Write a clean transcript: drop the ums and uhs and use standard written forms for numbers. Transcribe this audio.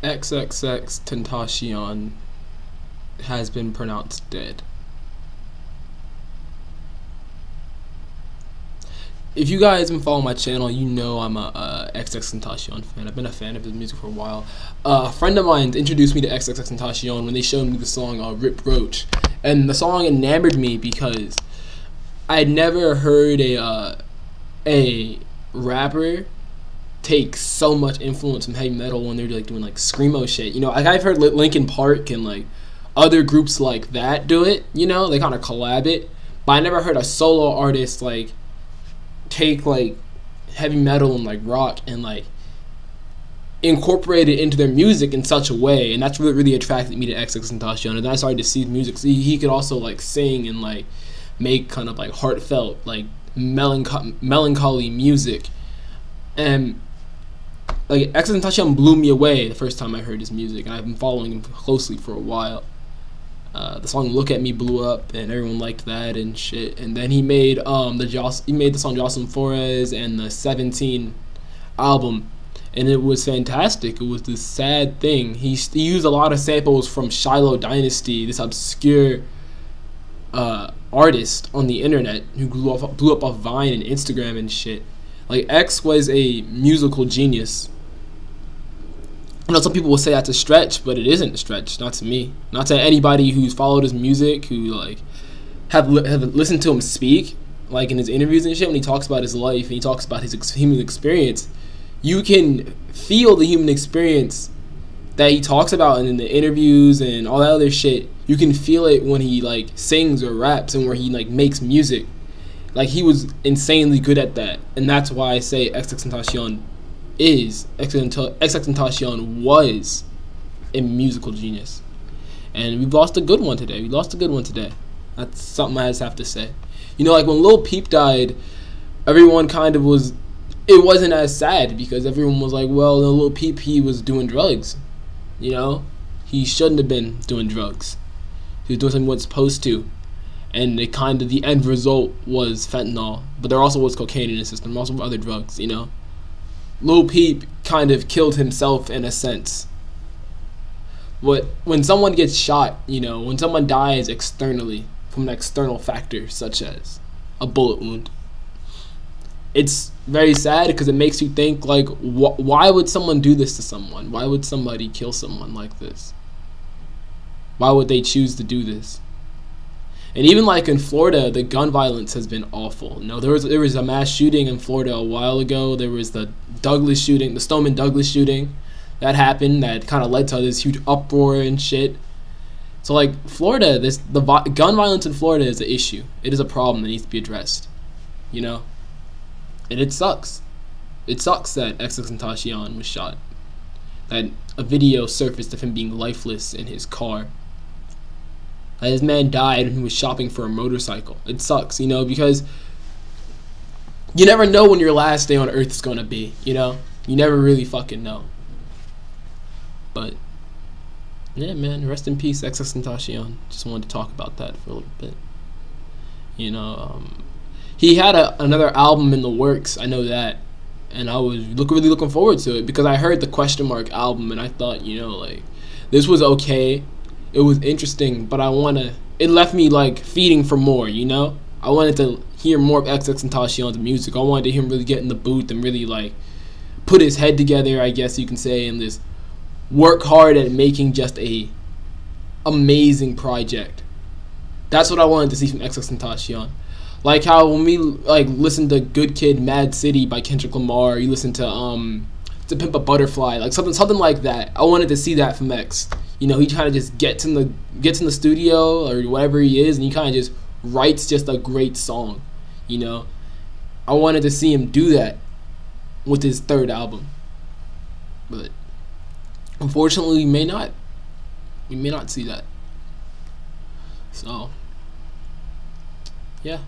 Xxxtentacion has been pronounced dead. If you guys been following my channel, you know I'm a Xxxtentacion fan. I've been a fan of his music for a while. A friend of mine introduced me to Xxxtentacion when they showed me the song Rip Roach, and the song enamored me because I had never heard a rapper take so much influence from heavy metal when they're like doing like screamo shit. You know, like I've heard Linkin Park and like other groups like that do it. You know, they kind of collab it, but I never heard a solo artist like take like heavy metal and like rock and like incorporate it into their music in such a way, and that's what really attracted me to Xxxtentacion. And then I started to see his music. See, he could also like sing and like make kind of like heartfelt, like melancholy music, and like Xxxtentacion blew me away the first time I heard his music, and I've been following him closely for a while. The song "Look at Me" blew up, and everyone liked that and shit. And then he made the song Jocelyn Flores and the 17 album, and it was fantastic. It was this sad thing. He used a lot of samples from Shiloh Dynasty, this obscure artist on the internet who blew up off Vine and Instagram and shit. Like, X was a musical genius. I know some people will say that's a stretch, but it isn't a stretch. Not to me. Not to anybody who's followed his music, who like have listened to him speak, like in his interviews and shit. When he talks about his life and he talks about his human experience, you can feel the human experience that he talks about in the interviews and all that other shit. You can feel it when he like sings or raps and where he like makes music. Like, he was insanely good at that, and that's why I say Xxxtentacion was a musical genius. And we've lost a good one today. That's something I just have to say. You know, like when Lil Peep died, everyone kind of was, it wasn't as sad because everyone was like, well, Lil Peep, he was doing drugs. You know, he shouldn't have been doing drugs. He was doing something he wasn't supposed to. And it kind of, the end result was fentanyl, but there also was cocaine in his system, also other drugs, you know. Lil Peep kind of killed himself in a sense. But when someone gets shot, you know, when someone dies externally from an external factor such as a bullet wound, it's very sad because it makes you think, like, why would someone do this to someone? Why would somebody kill someone like this? Why would they choose to do this? And even like in Florida, the gun violence has been awful. You know, there was a mass shooting in Florida a while ago. There was the Douglas shooting, the Stoneman Douglas shooting that happened, that kind of led to this huge uproar and shit. So like Florida, the gun violence in Florida is an issue. It is a problem that needs to be addressed. You know, and it sucks. It sucks that Xxxtentacion was shot. That a video surfaced of him being lifeless in his car. This man died when he was shopping for a motorcycle. It sucks, you know, because you never know when your last day on Earth is going to be, you know? You never really fucking know. But, yeah, man, rest in peace, Xxxtentacion. Just wanted to talk about that for a little bit. You know, he had another album in the works, I know that. And I was really looking forward to it because I heard the Question Mark album and I thought, you know, like, this was okay. It was interesting, but it left me like feeding for more, you know? I wanted to hear more of Xxxtentacion's music. I wanted to hear him really get in the booth and really like put his head together, I guess you can say, and just work hard at making just a amazing project. That's what I wanted to see from Xxxtentacion. Like how when we like listen to Good Kid, Mad City by Kendrick Lamar, you listen to Pimp a Butterfly, like something like that. I wanted to see that from X. You know, he kind of just gets in the studio or whatever he is, and he kind of just writes just a great song. You know, I wanted to see him do that with his third album, but unfortunately, we may not. We may not see that. So, yeah.